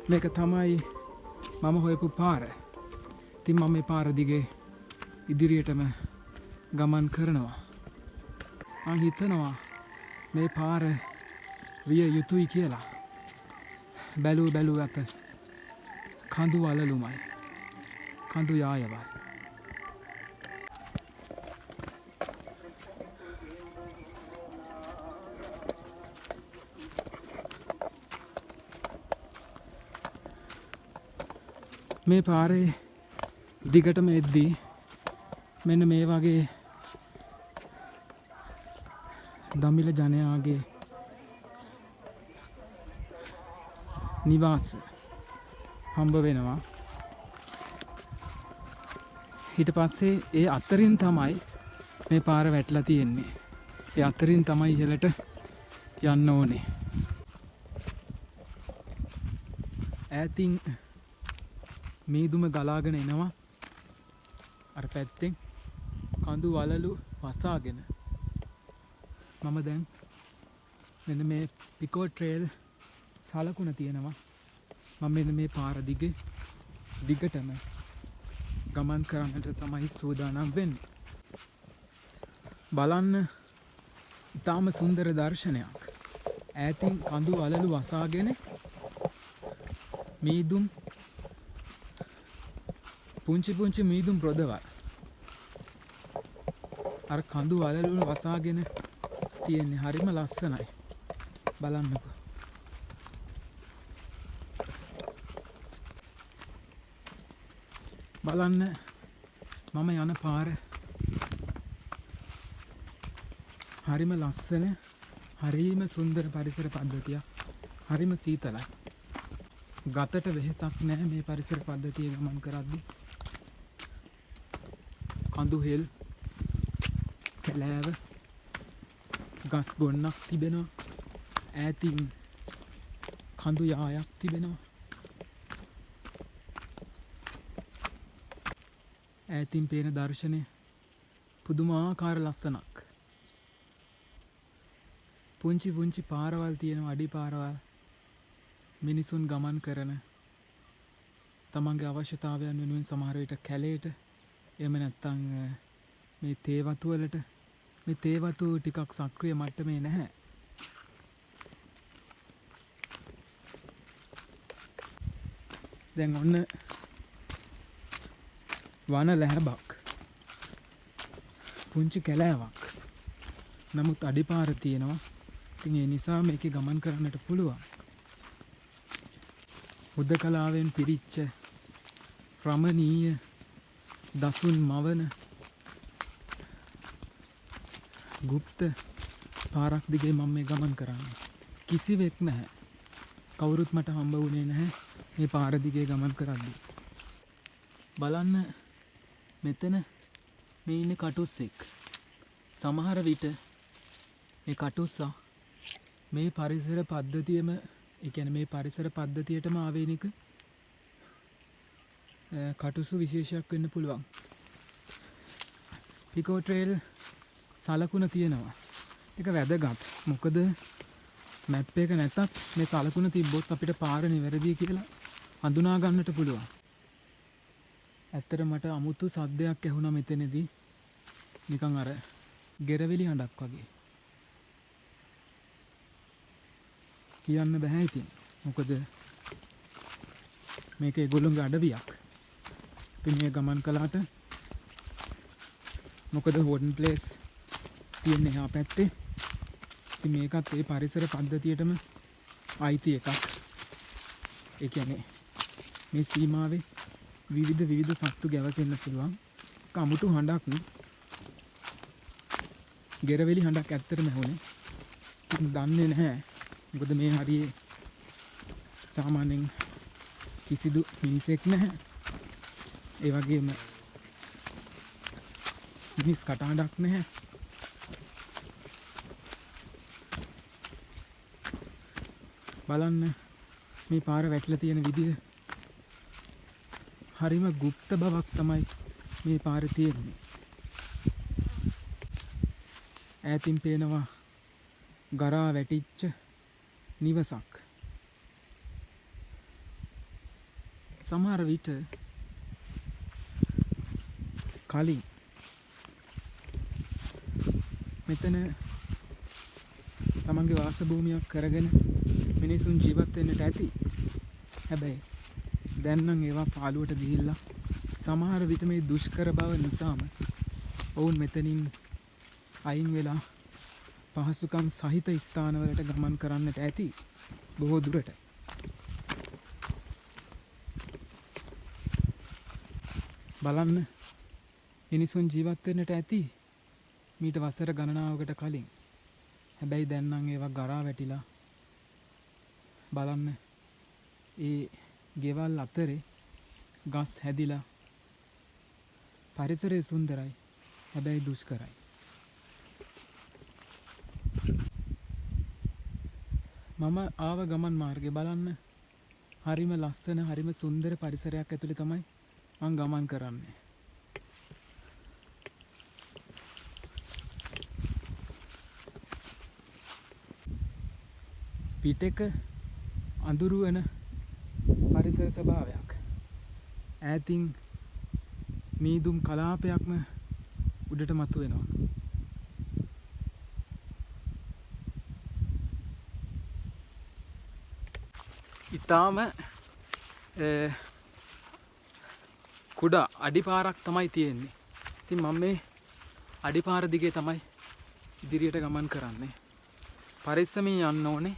මේක තමයි මම හොයපු පාර. ඉතින් මම මේ පාර දිගේ ඉදිරියටම ගමන් කරනවා. මං හිතනවා මේ පාර විය යුතුයි කියලා. බැලූ අත කඳු වලලුමයි. කඳු යායවල්. මේ පාරේ දිගටම එද්දී මෙන්න මේ වගේ දමිළ ජනයාගේ නිවාස හම්බ වෙනවා. ඊට පස්සේ ඒ අතරින් තමයි මේ පාර වැටලා තියෙන්නේ. ඒ අතරින් තමයි ඉහළට යන්න ඕනේ. ඈතින් මීදුම ගලාගෙන එනවා. අර පැත්තෙන් කඳු වලලු වසාගෙන. මම දැන් මෙන්න මේ පිකෝ ට්‍රේල් සලකුණ තියෙනවා. මම මෙන්න මේ පාර දිගේ දිගටම ගමන් කරන්නට තමයි සූදානම් වෙන්නේ. බලන්න ඉතාම සුන්දර දර්ශනයක්. ඈතින් කඳු වලලු වසාගෙන මීදුම් පුංචි මීදුම් රොදවල් අර කඳු වලලු වසාගෙන තියෙන්නේ. හරිම ලස්සනයි. බලන්නකෝ. බලන්න මම යන පාර හරිම ලස්සන, හරිම සුන්දර පරිසර පද්ධතියක්. හරිම සීතලයි. ගතට වෙහෙසක් නැහැ මේ පරිසර පද්ධතිය ගමන් කරද්දී. කඳු හෙල්, කැලෑව, ගස් ගොන්නක් තිබෙනවා. ඈතින් කඳු යායක් තිබෙනවා. ඈතින් පේන දර්ශනය පුදුමාකාර ලස්සනක්. පුංචි පාරවල් තියෙනවා, අඩි පාරවල්. මිනිසුන් ගමන් කරන තමන්ගේ අවශ්‍යතාවයන් වෙනුවෙන් සමහර විට කැලේට, එහෙම නැත්නම් මේ තේ වතු වලට. මේ තේ වතු ටිකක් සක්‍රිය මට්ටමේ නැහැ. දැන් ඔන්න වන ලැබක්, පුංචි කැලෑවක්. නමුත් අඩිපාර තියෙනවා. ඉතින් ඒ නිසා මේකේ ගමන් කරන්නට පුළුවන්. හුදකලාවෙන් පිරිච්ච රමණීය දසුන් මවන ගුප්ත පාරක් දිගේ මම මේ ගමන් කරන්නේ. කිසිවෙක් නැහැ. කවුරුත් මට හම්බ වුණේ නැහැ මේ පාර දිගේ ගමන් කරද්දී. බලන්න මෙතන මේ ඉන්නේ කටුස්සෙක්. සමහර විට මේ කටුස්සා මේ පරිසර පද්ධතියම, ඒ කියන්නේ මේ පරිසර පද්ධතියටම ආවේනික කටුසු විශේෂයක් වෙන්න පුළුවන්. පිකෝ ට්‍රේල් සලකුණ තියෙනවා. ඒක වැදගත්. මොකද මැප් එක නැතත් මේ සලකුණ තිබ්බොත් අපිට පාර නිවැරදි කියලා හඳුනා ගන්නට පුළුවන්. ඇත්තට මට අමුතු සද්දයක් ඇහුණා මෙතනදී. නිකන් අර ගෙරවිලි හඬක් වගේ. කියන්න බෑ ඉතින්. මොකද මේක ඒගොල්ලෝගේ අඩවියක්. අපි මේ ගමන් කළාට මොකද හෝඩන් ප්ලේස් තියෙන්නේ එහා පැත්තේ. ඉතින් මේකත් ඒ පරිසර පද්ධතියටම අයිති එකක්. ඒ කියන්නේ මේ සීමාවේ විවිධ සත්තු ගැවසෙන්න පුළුවන්. කමුතු හඬක් නේ. ගෙරවිලි හඬක් ඇත්තටම ඇහුනේ. මම දන්නේ නැහැ. මොකද මේ හරියේ සාමාන්‍යයෙන් කිසිදු මිනිසෙක් නැහැ. ඒ වගේම මිනිස් කටහඬක් නැහැ. බලන්න මේ පාර වැටලා තියෙන විදිය. හරිම গুপ্ত බවක් තමයි මේ පාරේ තියෙන්නේ. ඈතින් පේනවා ගරා වැටිච්ච නිවසක්. සමහර විට කලින් මෙතන තමන්ගේ වාස භූමියක් කරගෙන මිනිසුන් ජීවත් වෙන්නට ඇති. හැබැයි දැන් නම් ඒවා පාළුවට ගිහිල්ලා සමහර විට මේ දුෂ්කර බව නිසාම ඔවුන් මෙතනින් අයින් වෙලා පහසුකම් සහිත ස්ථානවලට ගමන් කරන්නට ඇති බොහෝ දුරට. බලන්න මිනිසුන් ජීවත් වෙන්නට ඇති මීට වසර ගණනාවකට කලින්. හැබැයි දැන් නම් ඒවා ගරා වැටිලා බලන්න ඒ ගෙවල් අතරේ ගස් හැදිලා පරිසරය සුන්දරයි. හැබැයි දුෂ්කරයි. මම ආව ගමන් මාර්ගේ බලන්න හරිම ලස්සන හරිම සුන්දර පරිසරයක් ඇතුලේ තමයි මං ගමන් කරන්නේ. පිටක අඳුරු වෙන පරිසර ස්වභාවයක්. ඈතින් මීදුම් කලාපයක්ම උඩට මතුවෙනවා. ඉතාම කුඩා අඩිපාරක් තමයි තියෙන්නේ. ඉතින් මම මේ අඩිපාර දිගේ තමයි ඉදිරියට ගමන් කරන්නේ. පරිස්සමින් යන්න ඕනේ.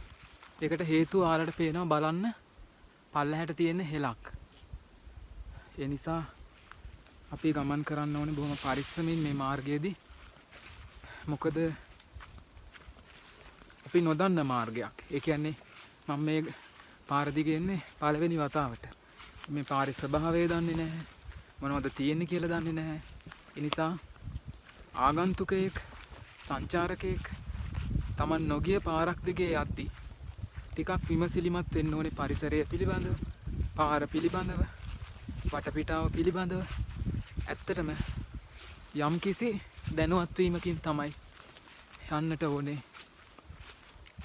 ඒකට හේතුව ආලට පේනවා බලන්න පල්ලහැට තියෙන හෙලක්. ඒ නිසා අපි ගමන් කරන්න ඕනේ බොහොම පරිස්සමින් මේ මාර්ගයේදී. මොකද අපි නොදන්න මාර්ගයක්. ඒ කියන්නේ මම මේ පාර දිගේ එන්නේ පළවෙනි වතාවට. මේ පාරේ ස්වභාවය දන්නේ නැහැ. මොනවද තියෙන්නේ කියලා දන්නේ නැහැ. ඒ නිසා ආගන්තුකයෙක් සංචාරකයෙක් Taman නොගිය පාරක් දිගේ යද්දී ටිකක් විමසිලිමත් වෙන්න ඕනේ පරිසරය පිළිබඳව, පාර පිළිබඳව, වටපිටාව පිළිබඳව. ඇත්තටම යම්කිසි දැනුවත් වීමකින් තමයි යන්නට ඕනේ.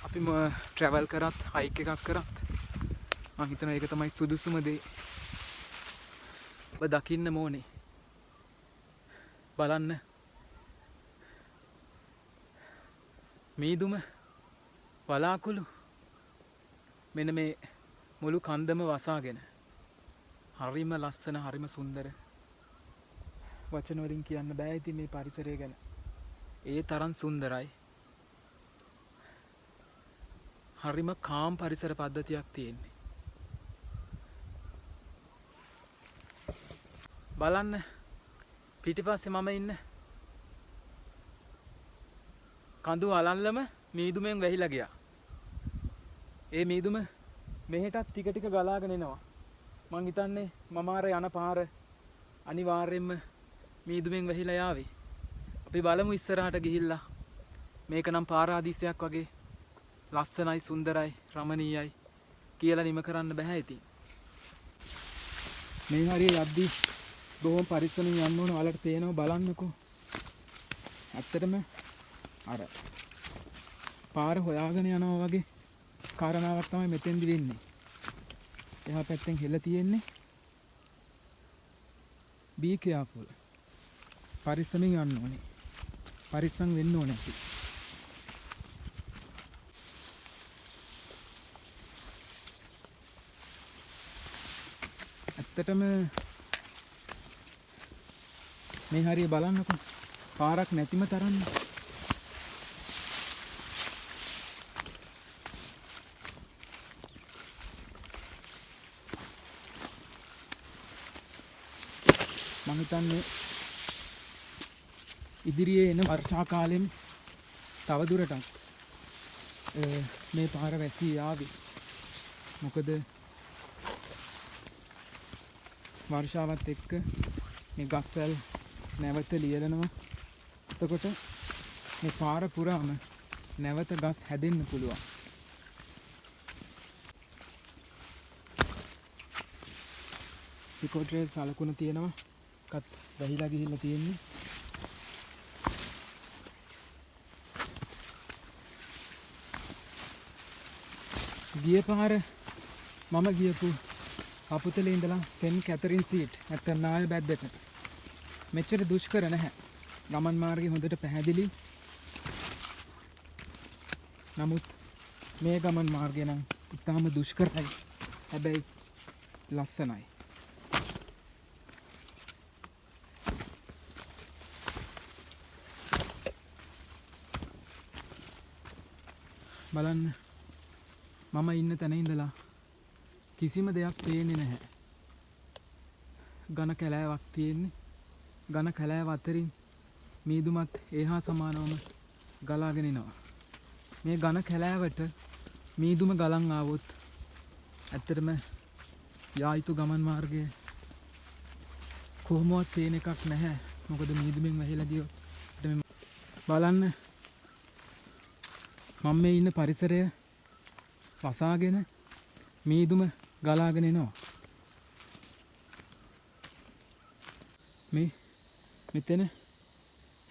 අපිම ට්‍රැවල් කරත්, හයික් එකක් කරත් මම හිතනවා ඒක තමයි සුදුසුම දේ. ඔබ දකින්න ඕනේ. බලන්න මීදුම වලාකුළු මෙන්න මේ මුළු කන්දම වසාගෙන හරිම ලස්සන හරිම සුන්දර. වචන වලින් කියන්න බෑ ඉතින් මේ පරිසරය ගැන. ඒ තරම් සුන්දරයි. හරිම කාම් පරිසර පද්ධතියක් තියෙන්නේ. බලන්න පිටිපස්සේ මම ඉන්න කඳු අලල්ලම මීදුමෙන් වැහිලා ගියා. ඒ මීදුම මෙහෙටත් ටික ටික ගලාගෙන එනවා. මං හිතන්නේ මම අර යන පාර අනිවාර්යෙන්ම මීදුමෙන් වැහිලා යාවි. අපි බලමු ඉස්සරහට ගිහිල්ලා. මේක නම් පාරාදීසයක් වගේ ලස්සනයි, සුන්දරයි, රමණීයයි කියලා නිම කරන්න බෑ ඉතින්. මේ හරිය යද්දී බොහොම පරිස්සමින් යන්න ඕන. ඔයාලට පේනවා බලන්නකෝ. ඇත්තටම අර පාර හොයාගෙන යනවා වගේ කාරණාවක් තමයි මෙතෙන්දි වෙන්නේ. එහා පැත්තෙන් හෙල තියෙන්නේ. be careful. පරිස්සමින් යන්න ඕනේ. පරිස්සම් වෙන්න ඕනේ අපි. ඇත්තටම මේ හරිය බලන්නකෝ. පාරක් නැතිම තරම්. මම හිතන්නේ ඉදිරියේ එන වර්ෂා කාලෙම තව දුරටත් මේ පාර වැසී ආවි. මොකද වර්ෂාවත් එක්ක මේ ගස්වැල් නැවත ලියලනවා. එතකොට මේ පාර පුරාම නැවත ගස් හැදෙන්න පුළුවන්. ඉකෝට්‍රේල් සලකුණ තියෙනවා. කත් වැහිලා ගිහිල්ලා තියෙන්නේ. ගිය පාර මම ගියපු අපුතලේ ඉඳලා සෙන් කැතරින් සීට් නැත්නම් නාය බැද්දට මෙච්චර දුෂ්කර නැහැ. ගමන් මාර්ගය හොඳට පැහැදිලි. නමුත් මේ ගමන් මාර්ගය නම් ඉතාම දුෂ්කරයි. හැබැයි ලස්සනයි. බලන්න මම ඉන්න තැන ඉඳලා කිසිම දෙයක් පේන්නේ නැහැ. ඝන කැලෑවක් තියෙන්නේ. ඝන කැලෑව අතරින් මීදුමත් ඒහා සමානවම ගලාගෙන එනවා. මේ ඝන කැලෑවට මීදුම ගලන් ආවොත් ඇත්තටම යායුතු ගමන් මාර්ගය කොහොමවත් පේන එකක් නැහැ. මොකද මීදුමෙන් වැහිලා ගියොත් බලන්න මම මේ ඉන්න පරිසරය වසාගෙන මීදුම ගලාගෙන එනවා. මෙතන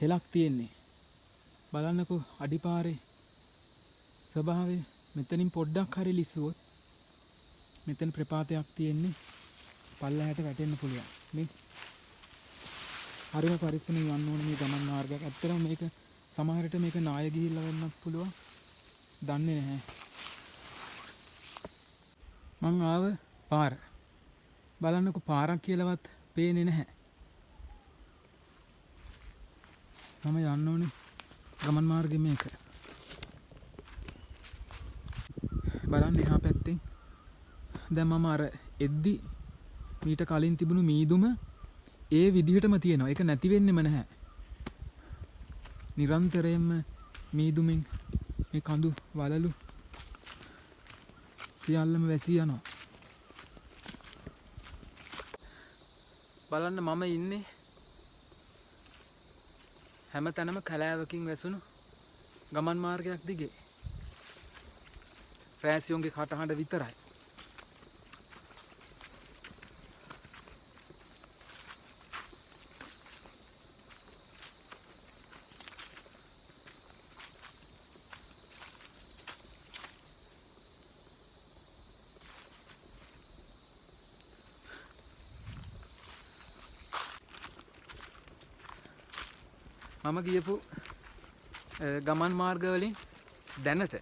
හෙලක් තියෙන්නේ. බලන්නකෝ අඩිපාරේ ස්වභාවය. මෙතනින් පොඩ්ඩක් හරි ලිස්සුවොත් මෙතන ප්‍රපාතයක් තියෙන්නේ. පල්ලහැට වැටෙන්න පුළුවන්. මේ හරිම පරිස්සමින් යන්න ඕනේ මේ ගමන් මාර්ගයක්. ඇත්තටම මේක සමහර විට මේක නාය ගිහිල්ලා වෙන්නත් පුළුවන්. දන්නේ නැහැ. මං ආව පාර. බලන්නකෝ පාරක් කියලාවත් පේන්නේ නැහැ. මම යන්න ඕනේ ගමන් මාර්ගෙ මේක. බලන්න එහා පැත්තෙන් දැන් මම අර එද්දි මීට කලින් තිබුණු මීදුම ඒ විදිහටම තියෙනවා. ඒක නැති වෙන්නෙම නැහැ. නිරන්තරයෙන්ම මීදුමෙන් මේ කඳු වලලු සියල්ලම වැසී යනවා. බලන්න මම ඉන්නේ හැම තැනම කැලෑවකින් වැසුණු ගමන් මාර්ගයක් දිගේ. රෑසියොන්ගේ කටහඬ විතරයි. මම ගියපු ගමන් මාර්ගවලින් දැනට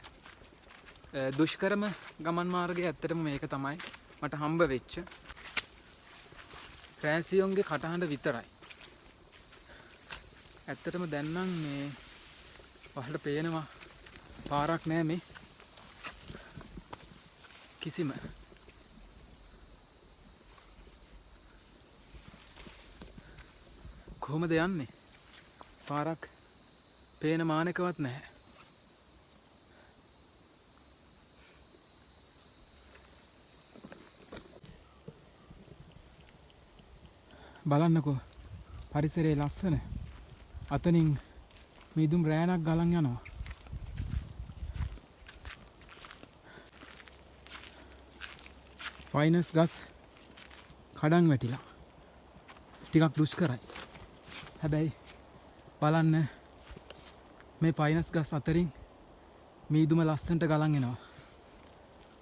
දුෂ්කරම ගමන් මාර්ගය ඇත්තටම මේක තමයි මට හම්බ වෙච්ච. රෑසියොන්ගේ කටහඬ විතරයි. ඇත්තටම දැන් නම් මේ ඔයාලට පේනවා පාරක් නෑ මේ කිසිම. කොහොමද යන්නේ? පාරක් පේන මානකවත් නැහැ. බලන්නකෝ පරිසරයේ ලස්සන. අතනින් මීදුම් රෑනක් ගලන් යනවා. පයිනස් ගස් කඩන් වැටිලා. ටිකක් දුෂ්කරයි. හැබැයි බලන්න මේ පයිනස් ගස් අතරින් මීදුම ලස්සනට ගලන් එනවා.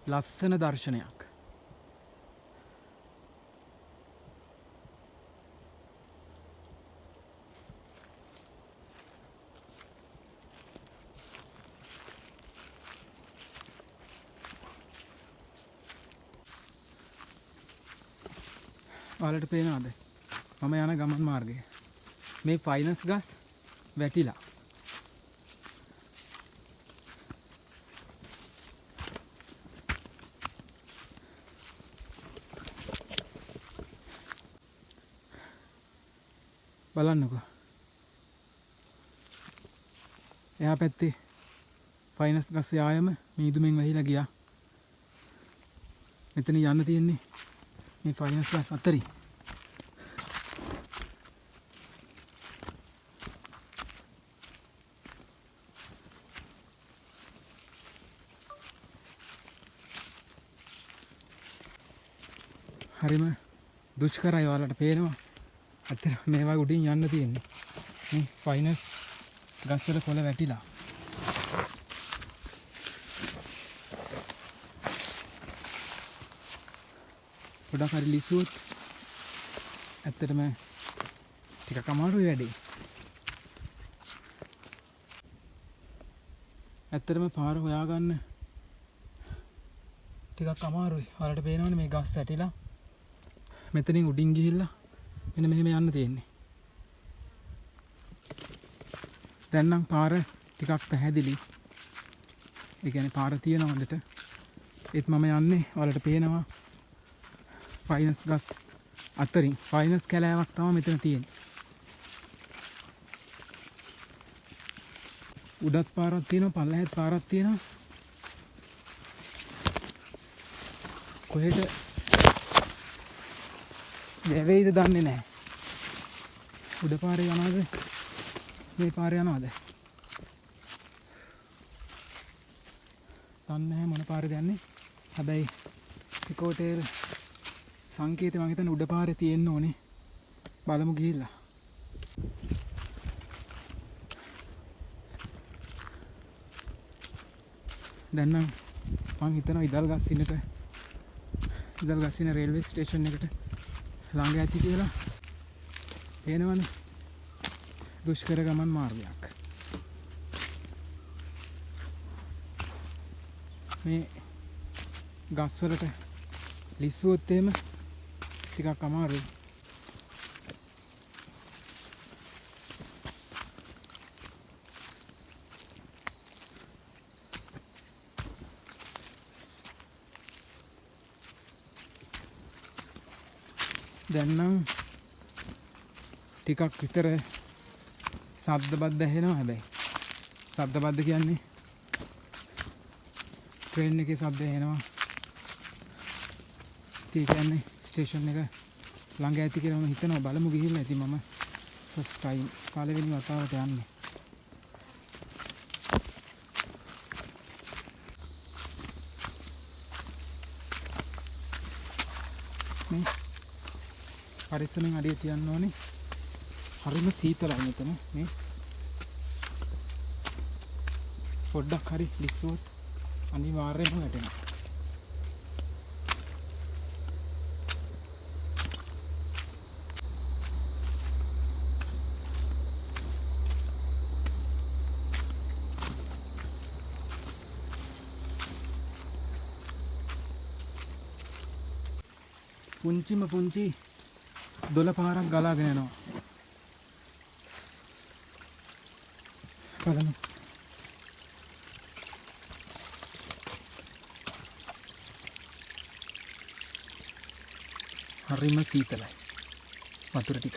ලස්සන දර්ශනයක්. ඔයාලට පේනවද? මම යන ගමන් මාර්ගය. මේ පයිනස් ගස් වැටිලා. බලන්නකෝ. එහා පැත්තේ පයිනස් ගස් යායම මීදුමෙන් වැහිලා ගියා. මෙතන යන්න තියෙන්නේ මේ පයිනස් ගස් අතරින්. හරිම දුෂ්කරයි. ඔයාලට පේනවා. ඇත්තට මේවා උඩින් යන්න තියෙන්නේ. මේ පයිනස් ගස්වල කොළ වැටිලා. ගොඩක් හරි ලිස්සුවොත් ඇත්තටම ටිකක් අමාරුයි වැඩේ. ඇත්තටම පාර හොයාගන්න ටිකක් අමාරුයි. ඔයාලට පේනවනේ මේ ගස් ඇටිලා මෙතනින් උඩින් ගිහිල්ලා මෙන්න මෙහෙම යන්න තියෙන්නේ. දැන් නම් පාර ටිකක් පැහැදිලි. ඒ කියන්නේ පාර තියෙනවා හොඳට. ඒත් මම යන්නේ ඔයාලට පේනවා ෆයිනස් ගස් අතරින් ෆයිනස් කැලෑවක් තමයි මෙතන තියෙන්නේ. උඩත් පාරක් තියෙනවා පල්ලෙහාත් පාරක් තියෙනවා. කොහෙට වැවෙයිද දන්නේ නැහැ. උඩ පාරේ යනවාද මේ පාරේ යනවාද දන්නේ නැහැ මොන පාරේද යන්නේ. හැබැයි ඉකෝටේල් සංකේතය මම හිතන්නේ උඩ පාරේ තියෙන්න ඕනේ. බලමු ගිහිල්ලා. දැන් නම් මං හිතනවා ඉදල්ගස්සින රේල්වේ ස්ටේෂන් එකට ළඟ ඇති කියලා. පේනවනේ දුෂ්කර ගමන් මාර්ගයක්. මේ ගස්වලට ලිස්සුවොත් එහෙම ටිකක් අමාරුයි. දැන් නම් ටිකක් විතර සද්ද බද්ද ඇහෙනවා. හැබැයි සද්ද බද්ද කියන්නේ ට්‍රේන් එකේ සද්ද ඇහෙනවා. ඒ කියන්නේ ස්ටේෂන් එක ළඟ ඇති කියලා මම හිතනවා. බලමු ගිහිල්ලා. ඉතින් මම ෆස්ට් ටයිම් පළවෙනි වතාවට යන්නේ. මේ පරිස්සමෙන් අඩිය තියන්න ඕනේ. හරිම සීතලයි මෙතන. මේ පොඩ්ඩක් හරි ලිස්සුවොත් අනිවාර්යයෙන්ම වැටෙනවා. පුංචිම පුංචි දොළ පාරක් ගලාගෙන යනවා. බලමු. හරිම සීතලයි වතුර ටික.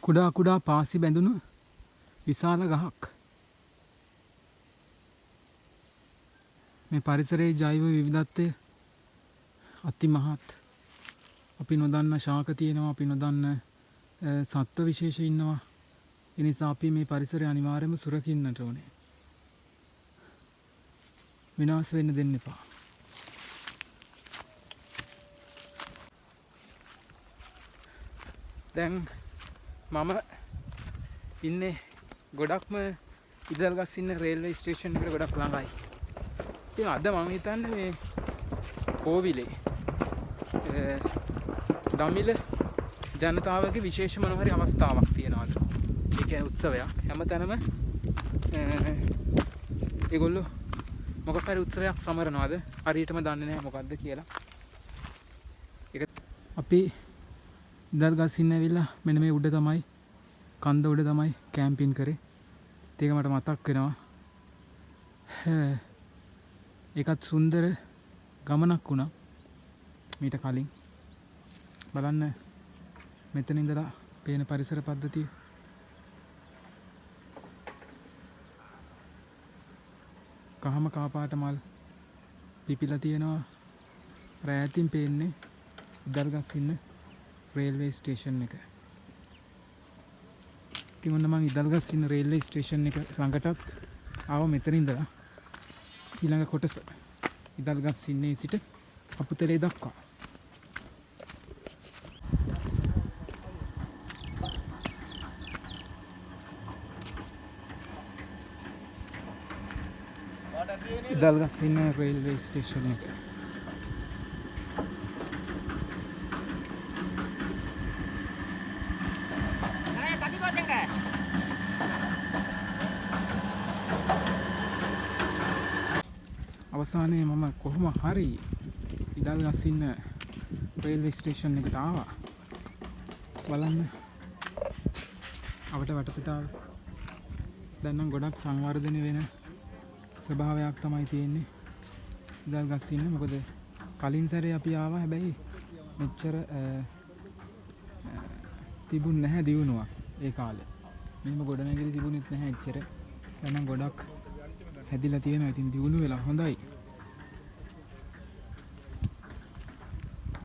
කුඩා කුඩා පාසි බැඳුණු විශාල ගහක්. මේ පරිසරයේ ජෛව විවිධත්වය අතිමහත්. අපි නොදන්න ශාක තියෙනවා. අපි නොදන්න සත්ව විශේෂ ඉන්නවා. ඒ නිසා අපි මේ පරිසරය අනිවාර්යයෙන්ම සුරකින්නට ඕනේ. විනාශ වෙන්න දෙන්න එපා. දැන් මම ඉන්නේ ගොඩක්ම ඉදල්ගස්සින්න රේල්වේ ස්ටේෂන් එකට ගොඩක් ළඟයි. ඉතින් අද මම හිතන්නේ මේ කෝවිලේ දමිළ ජනතාවගේ විශේෂ මොන හරි අවස්ථාවක් තියනවාද? ඒ කියන්නේ උත්සවයක්. හැමතැනම ඒගොල්ලෝ මොකක් හරි උත්සවයක් සමරනවාද? හරියටම දන්නේ නැහැ මොකද්ද කියලා. ඒක අපි ඉදල්ගස්සින්න ඇවිල්ලා මෙන්න මේ උඩ තමයි කන්ද උඩ තමයි කැම්පින් කරේ. ඒක මට මතක් වෙනවා. ඒකත් සුන්දර ගමනක් වුණා මීට කලින්. බලන්න මෙතන ඉඳලා පේන පරිසර පද්ධතිය. කහම කාපාට මල් පිපිලා තියෙනවා. රෑතින් පේන්නේ ඉදල්ගස්සින්න රේල්වේ ස්ටේෂන් එක. ඉතින් ඔන්න මම ඉදල්ගස්සින්න රේල්වේ ස්ටේෂන් එක ළඟටත් ආව. මෙතන ඉඳලා ඊළඟ කොටස ඉදල්ගස්සින්නේ සිට අපුතලේ දක්වා. ඉදල්ගස්සින්න රේල්වේ ස්ටේෂන් එක. අවසානයේ මම කොහොම හරි ඉදල්ගස්සින්න රේල්වේ ස්ටේෂන් එකට ආවා. බලන්න අපට වටපිටාව දැන් නම් ගොඩක් සංවර්ධනය වෙන ස්වභාවයක් තමයි තියෙන්නේ ඉදල්ගස්සින්න. මොකද කලින් සැරේ අපි ආවා හැබැයි මෙච්චර තිබුණ නැහැ දියුණුවක් ඒ කාලේ. මෙහෙම ගොඩනැගිලි තිබුණෙත් නැහැ එච්චර. දැන් නම් ගොඩක් හැදිලා තියෙනවා. ඉතින් දියුණු වෙලා හොඳයි.